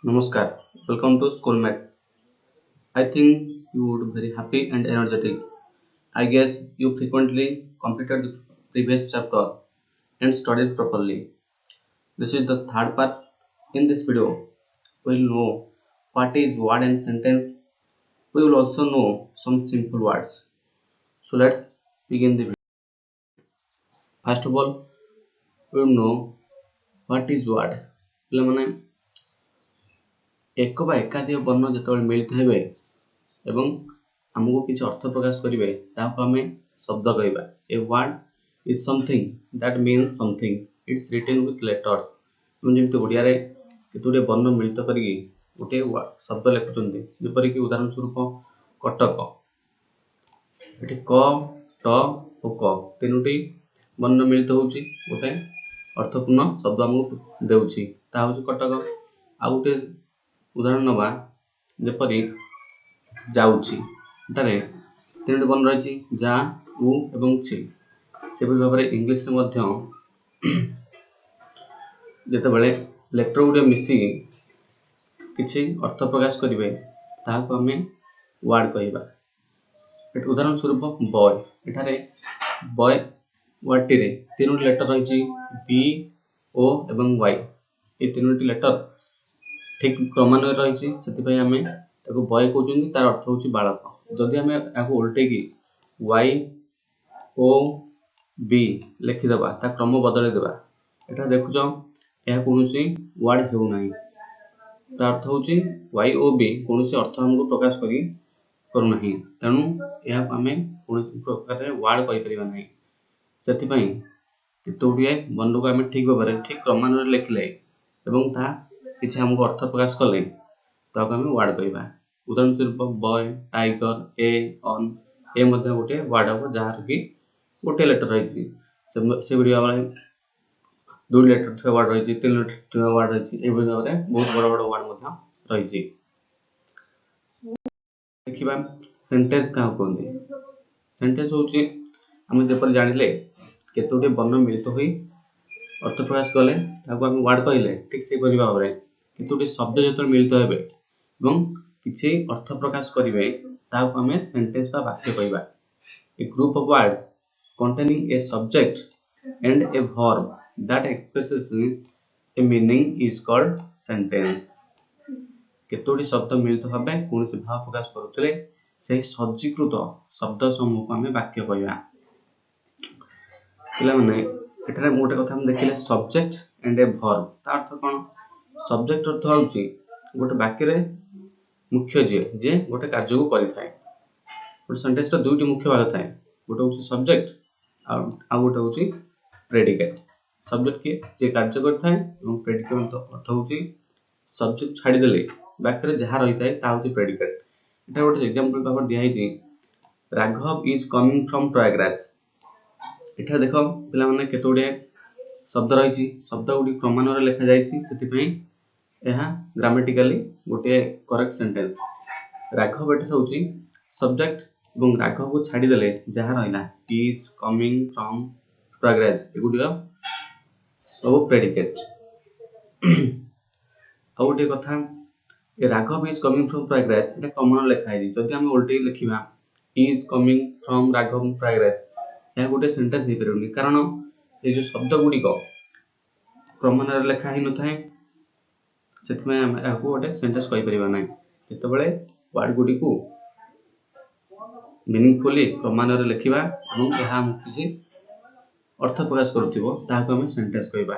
Namaskar. Welcome to Schoolmate. I think you would be very happy and energetic. I guess you frequently completed the previous chapter and studied properly. This is the third part. In this video, we will know what is word and sentence. We will also know some simple words. So let's begin the video. First of all, we will know what is word. ପିଲାମାନେ ଏକ ବା ଏକାଧିକ ବର୍ଣ୍ଣ ଯେତେବେଳେ ମିଳିତ ହେବେ ଏବଂ ଆମକୁ କିଛି ଅର୍ଥ ପ୍ରକାଶ କରିବେ ତାହାକୁ ଆମେ ଶବ୍ଦ କହିବା। A word is something that means something it's written with letters. ଯେମିତି ଓଡ଼ିଆରେ କେତୋଟି ବର୍ଣ୍ଣ ମିଳିତ କରିକି ଗୋଟିଏ ଶବ୍ଦ ଲେଖୁଛନ୍ତି, ଯେପରିକି ଉଦାହରଣ ସ୍ୱରୂପ କଟକ। ଏଠି କ ଟ ଓ କ ତିନୋଟି ବର୍ଣ୍ଣ ମିଳିତ ହେଉଛି ଗୋଟେ ଅର୍ଥପୂର୍ଣ୍ଣ ଶବ୍ଦ ଆମକୁ ଦେଉଛି, ତାହା ହେଉଛି କଟକ। ଆଉ ଗୋଟେ ଉଦାହରଣ ନେବା, ଯେପରି ଯାଉଛି। ଏଠାରେ ତିନୋଟି ବର୍ଣ୍ଣ ରହିଛି, ଯା, ଉ ଏବଂ ଛି। ସେପରି ଭାବରେ ଇଂଲିଶରେ ମଧ୍ୟ ଯେତେବେଳେ ଲେଟର ଗୁଡ଼ିଏ ମିଶିକି କିଛି ଅର୍ଥ ପ୍ରକାଶ କରିବେ ତାହାକୁ ଆମେ ୱାର୍ଡ କହିବା। ଉଦାହରଣ ସ୍ୱରୂପ ବୟ। ଏଠାରେ ବୟ ୱାର୍ଡଟିରେ ତିନୋଟି ଲେଟର ରହିଛି, ବି, ଓ ଏବଂ ୱାଇ। ଏ ତିନୋଟି ଲେଟର ଠିକ୍ କ୍ରମାନ୍ୱୟରେ ରହିଛି, ସେଥିପାଇଁ ଆମେ ତାକୁ ବୟ କହୁଛନ୍ତି। ତାର ଅର୍ଥ ହେଉଛି ବାଳକ। ଯଦି ଆମେ ଏହାକୁ ଓଲଟେଇକି ୱାଇ ଓ ବି ଲେଖିଦେବା, ତା କ୍ରମ ବଦଳେଇ ଦେବା, ଏଠାରେ ଦେଖୁଛ ଏହା କୌଣସି ୱାର୍ଡ ହେଉନାହିଁ। ତା ଅର୍ଥ ହେଉଛି ୱାଇ ଓ ବି କୌଣସି ଅର୍ଥ ଆମକୁ ପ୍ରକାଶ କରୁନାହିଁ। ତେଣୁ ଏହାକୁ ଆମେ କୌଣସି ପ୍ରକାରରେ ୱାର୍ଡ କହିପାରିବା ନାହିଁ। ସେଥିପାଇଁ କେତୋଟିଏ ବର୍ଣ୍ଣକୁ ଆମେ ଠିକ୍ ଭାବରେ ଠିକ୍ କ୍ରମାନ୍ୱୟରେ ଲେଖିଲେ ଏବଂ ତାହା କିଛି ଆମକୁ ଅର୍ଥ ପ୍ରକାଶ କଲେ ତାହାକୁ ଆମେ ୱାର୍ଡ କହିବା। ଉଦାହରଣ ସ୍ୱରୂପ ବୟ, ଟାଇଗର, ଏ, ଅନ୍। ଏ ମଧ୍ୟ ଗୋଟିଏ ୱାର୍ଡ ହେବ, ଯାହାର କି ଗୋଟିଏ ଲେଟର ରହିଛି। ସେଭଳି ଭାବରେ ଦୁଇ ଲେଟର ଥିବା ୱାର୍ଡ ରହିଛି, ତିନି ଲେଟର ଥିବା ୱାର୍ଡ ରହିଛି। ଏଭଳି ଭାବରେ ବହୁତ ବଡ଼ ବଡ଼ ୱାର୍ଡ ମଧ୍ୟ ରହିଛି। ଦେଖିବା ସେଣ୍ଟେନ୍ସ କାହାକୁ କୁହନ୍ତି। ସେଣ୍ଟେନ୍ସ ହେଉଛି ଆମେ ଯେପରି ଜାଣିଲେ କେତୋଟି ବର୍ଣ୍ଣ ମିଳିତ ହୋଇ ଅର୍ଥ ପ୍ରକାଶ କଲେ ତାହାକୁ ଆମେ ୱାର୍ଡ କହିଲେ, ଠିକ୍ ସେହିପରି ଭାବରେ କେତୋଟି ଶବ୍ଦ ଯେତେବେଳେ ମିଳିତ ହେବେ ଏବଂ କିଛି ଅର୍ଥ ପ୍ରକାଶ କରିବେ ତାହାକୁ ଆମେ ସେଣ୍ଟେନ୍ସ ବା ବାକ୍ୟ କହିବା। A group of word containing a subject and a verb that expresses a meaning is called sentence। କେତୋଟି ଶବ୍ଦ ମିଳିତ ଭାବେ କୌଣସି ଭାବ ପ୍ରକାଶ କରୁଥିଲେ ସେହି ସଜ୍ଜୀକୃତ ଶବ୍ଦ ସମୂହକୁ ଆମେ ବାକ୍ୟ କହିବା। ପିଲାମାନେ ଏଠାରେ ଗୋଟେ କଥା ଆମେ ଦେଖିଲେ, ସବଜେକ୍ଟ ଆଣ୍ଡ ଏ ଭର୍ବ। ତା ଅର୍ଥ କ'ଣ? ସବଜେକ୍ଟ ଅର୍ଥ ହେଉଛି ଗୋଟେ ବାକ୍ୟରେ ମୁଖ୍ୟ ଯିଏ ଗୋଟେ କାର୍ଯ୍ୟକୁ କରିଥାଏ। ଗୋଟେ ସେଣ୍ଟେନ୍ସର ଦୁଇଟି ମୁଖ୍ୟ ଭାଗ ଥାଏ, ଗୋଟେ ହେଉଛି ସବଜେକ୍ଟ ଆଉ ଗୋଟେ ହେଉଛି ପ୍ରେଡିକେଟ। ସବଜେକ୍ଟ କିଏ? ଯିଏ କାର୍ଯ୍ୟ କରିଥାଏ ଏବଂ ପ୍ରେଡିକେଟ ଅର୍ଥ ହେଉଛି ସବଜେକ୍ଟ ଛାଡ଼ିଦେଲେ ବାକ୍ୟରେ ଯାହା ରହିଥାଏ ତାହା ହେଉଛି ପ୍ରେଡିକେଟ। ଏଠାରେ ଗୋଟେ ଏକ୍ସାମ୍ପଲ ଭାବରେ ଦିଆହେଇଛି, ରାଘବ ଇଜ କମିଂ ଫ୍ରମ୍ ପ୍ରୟାଗରାଜ। ଏଠାରେ ଦେଖ ପିଲାମାନେ କେତୋଗୁଡ଼ିଏ ଶବ୍ଦ ରହିଛି, ଶବ୍ଦ ଗୁଡ଼ିକ କ୍ରମାନ୍ୱୟରେ ଲେଖାଯାଇଛି, ସେଥିପାଇଁ ଏହା ଗ୍ରାମାଟିକାଲି ଗୋଟିଏ କରେକ୍ଟ ସେଣ୍ଟେନ୍ସ। ରାଘବ ଏଠାରେ ହେଉଛି ସବଜେକ୍ଟ ଏବଂ ରାଘବକୁ ଛାଡ଼ିଦେଲେ ଯାହା ରହିଲା ଇଜ, କମିଂ, ଫ୍ରମ୍, ପ୍ରୟାଗରାଜ, ଏଗୁଡ଼ିକ ସବୁ ପ୍ରେଡିକେଟ। ଆଉ ଗୋଟିଏ କଥା, ଏ ରାଘବ ଇଜ କମିଂ ଫ୍ରମ୍ ପ୍ରୟାଗରାଜ ଏଟା କ୍ରମାନ୍ୱୟରେ ଲେଖା ହେଇଛି। ଯଦି ଆମେ ଓଲଟେଇ ଲେଖିବା ଇଜ କମିଂ ଫ୍ରମ୍ ରାଘବ ପ୍ରୟାଗରାଜ, ଏହା ଗୋଟେ ସେଣ୍ଟେନ୍ସ ହେଇପାରିବନି, କାରଣ ଏ ଯେଉଁ ଶବ୍ଦ ଗୁଡ଼ିକ କ୍ରମାନ୍ୱୟରେ ଲେଖା ହେଇନଥାଏ। ସେଥିପାଇଁ ଆମେ ଏହାକୁ ଗୋଟେ ସେଣ୍ଟେନ୍ସ କହିପାରିବା ନାହିଁ। ଯେତେବେଳେ ୱାର୍ଡ ଗୁଡ଼ିକୁ ମିନିଂଫୁଲି କ୍ରମାନ୍ୱୟରେ ଲେଖିବା ଏବଂ ଏହା ଆମକୁ କିଛି ଅର୍ଥ ପ୍ରକାଶ କରୁଥିବ ତାହାକୁ ଆମେ ସେଣ୍ଟେନ୍ସ କହିବା।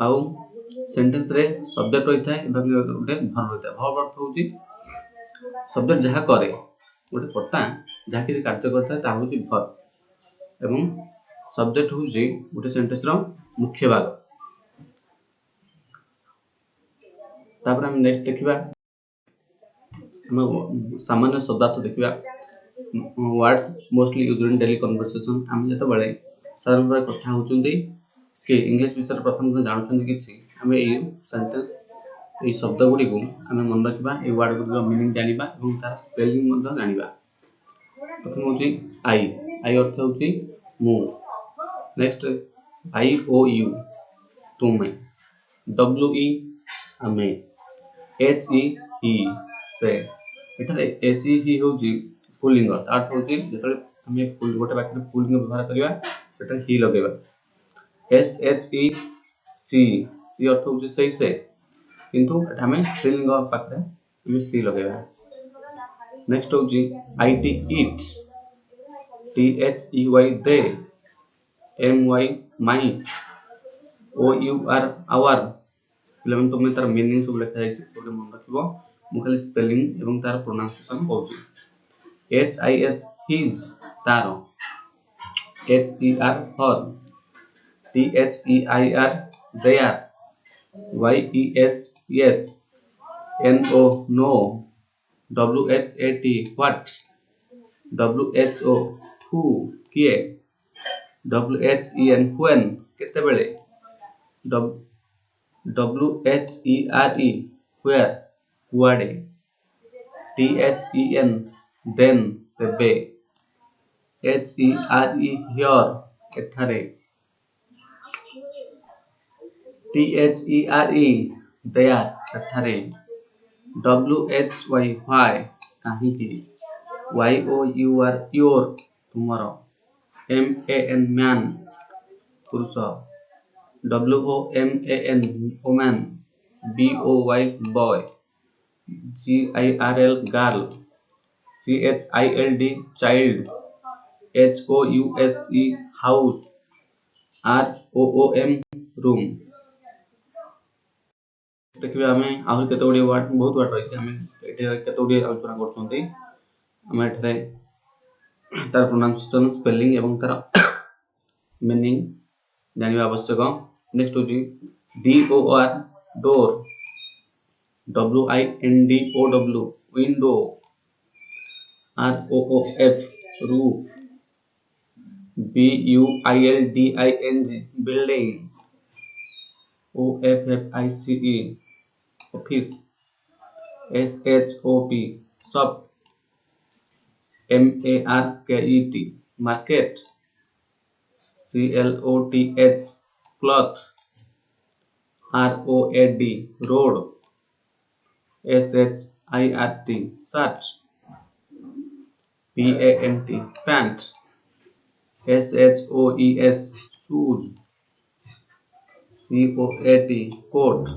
ଆଉ ସେଣ୍ଟେନ୍ସରେ ସବଜେକ୍ଟ ରହିଥାଏ ଏବଂ ଗୋଟେ ଭର୍ବ ରହିଥାଏ। ଭର୍ବ ଅର୍ଥ ହେଉଛି ସବଜେକ୍ଟ ଯାହା କରେ, ଗୋଟେ କର୍ତ୍ତା ଯାହା କିଛି କାର୍ଯ୍ୟ କରିଥାଏ ତାହା ହେଉଛି ଭର୍ବ ଏବଂ ସବଜେକ୍ଟ ହେଉଛି ଗୋଟେ ସେଣ୍ଟେନ୍ସର ମୁଖ୍ୟ ଭାଗ। ତାପରେ ଆମେ ନେକ୍ସଟ ଦେଖିବା, ଆମେ ସାମାନ୍ୟ ଶବ୍ଦାର୍ଥ ଦେଖିବା। Words mostly used in daily conversation. ଆମେ ଯେତେବେଳେ ସାଧାରଣ ଭାବରେ କଥା ହେଉଛନ୍ତି କି ଇଂଲିଶ ବିଷୟରେ ପ୍ରଥମେ ଜାଣୁଛନ୍ତି କିଛି, ଆମେ ଏଇ ସେଣ୍ଟେନ୍ସ ଏଇ ଶବ୍ଦ ଗୁଡ଼ିକୁ ଆମେ ମନେ ରଖିବା, ଏଇ ୱାର୍ଡ ଗୁଡ଼ିକର ମିନିଂ ଜାଣିବା ଏବଂ ତାର ସ୍ପେଲିଂ ମଧ୍ୟ ଜାଣିବା। ପ୍ରଥମେ ହେଉଛି ଆଇ। ଆଇ ଅର୍ଥ ହେଉଛି ମୁଁ। ନେକ୍ସଟ ଆଇ ଓ ୟୁ, ତୁମେ। ଡବ୍ଲ୍ୟୁ ଇ, ଆମେ। एच इ ही से एठारे एच इ ही होउची पुल्लिंग ताठ होउची जेतले हम गोटे वाक्य पुल्लिंग व्यवहार करिया सेटा ही लगेबा एस एच इ सी इ अर्थ होउची सही से किंतु एटा हम स्त्रीलिंग पाखरे हम सी लगेबा नेक्स्ट होउची I T it T H E Y they M Y my O U R our पिलामन तुमने तार मीनिंग सब लिखा जायछि सब मन रखिबो मु खाली स्पेलिंग एवं तार प्रोनाउंसिएशन कहूची एच आई एस हिज तारो H E R her T H E I R their Y E S yes N O no W H A T what W H O who किए W H E N when केतेबेले W H E R E where कुआडे T H E N then तेबे H E R E here एठारे T H E R E there एठारे W H Y why काहींकि Y O U R your तुमर M A N man पुरुष W O M A N women B O Y boy G I R L girl C H I L D child H O U S E house R O O M room देखिए आम आहरी केत Gudi word बहुत word रही है केत गुड़ी आलोचना कर तार प्रोनाउंसिएशन स्पेलिंग एवं तार मीनिंग जानवा आवश्यक नेक्स्ट होची D O R door W I N D O W window R O O F roof B U I L D I N G building O F F I C E office S H O P shop M A R K E T market C L O T H cloth R O A D road S H I R T shirt P A N T pant S H O E S shoes C O A T coat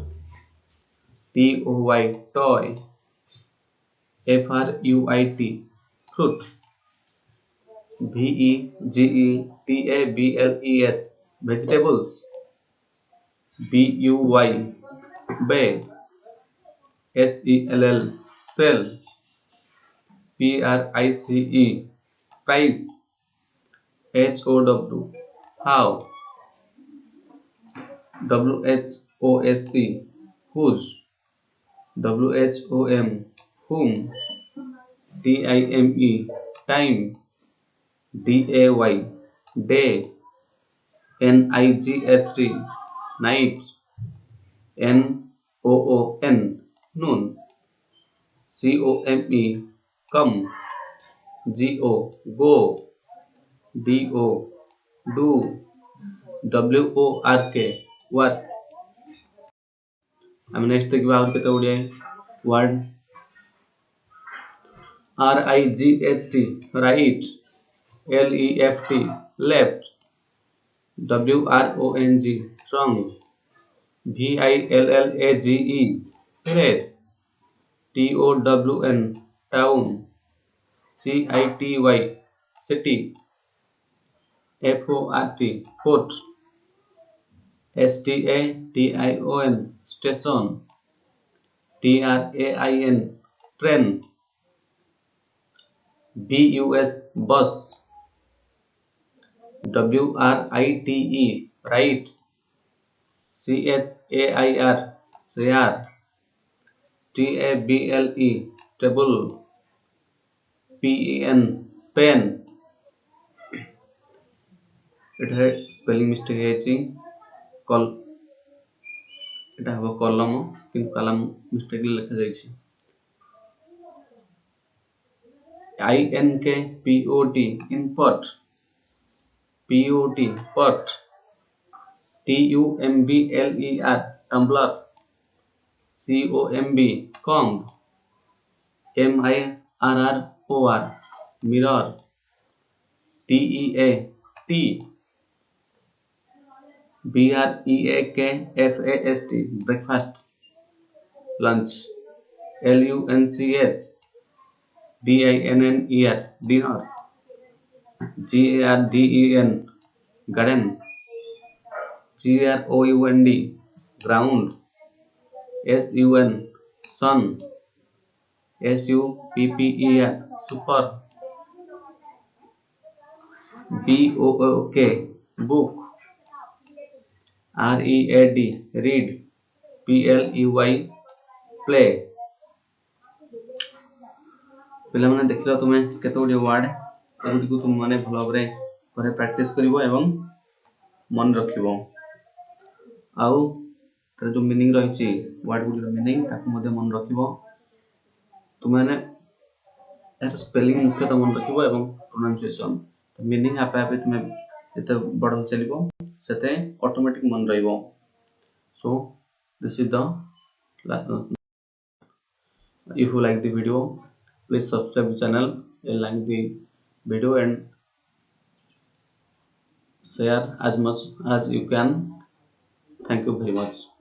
T O Y toy F R U I T fruit V E G E T A B L E S vegetables B U Y bay S E L L cell P R I C E price H O W how W H O S E whose W H O M whom T I M E time D A Y day N I G H T night N O O N noon C O M E come G O go D O do W O R K work हम next देखिबा और केते Odia word R I G H T right L E F T left W R O N G wrong V I L L A G E village T O W N town C I T Y city F O R T fort S T A T I O N station T R A I N train B U S bus W R I T E right C H A I R chair T A B L E table P E N pen Etah spelling mistake है कल एटा हबो कलम किंतु कलम mistake लिखा जायछि I N K P O T input P O T pot T U M B L E R tumbler COMB, comb. MIRROR, mirror. TEA, tea. BREAKFAST, breakfast. Lunch. LUNCH, DINNER, dinner. GARDEN, garden. GROUND, ground. SUN, sun. SUPPER, super. BOOK, book. READ, read. PLEY, play. ପିଲାମାନେ ଦେଖିଲ ତୁମେ କେତେ ଗୁଡ଼ିଏ ward ଏଗୁଡ଼ିକୁ ତୁମମାନେ ଭଲ ଭାବରେ ଘରେ practice କରିବ ଏବଂ ମନେ ରଖିବ। ଆଉ ତାର ଯେଉଁ ମିନିଂ ରହିଛି ୱାର୍ଡ଼ ଗୁଡ଼ିର ମିନିଂ ତାକୁ ମଧ୍ୟ ମନେ ରଖିବ। ତୁମମାନେ ଏହାର ସ୍ପେଲିଂ ମୁଖ୍ୟତଃ ମନେ ରଖିବ ଏବଂ ପ୍ରୋନାଉନ୍ସିଏସନ୍ ମିନିଂ ଆପେ ଆପେ ତୁମେ ଯେତେ ବଡ଼ ହୋଇ ଚାଲିବ ସେତେ ଅଟୋମେଟିକ୍ ମନେ ରହିବ। So this is the if you like the video, please subscribe the channel and like the video and share as much as you can. Thank you very much.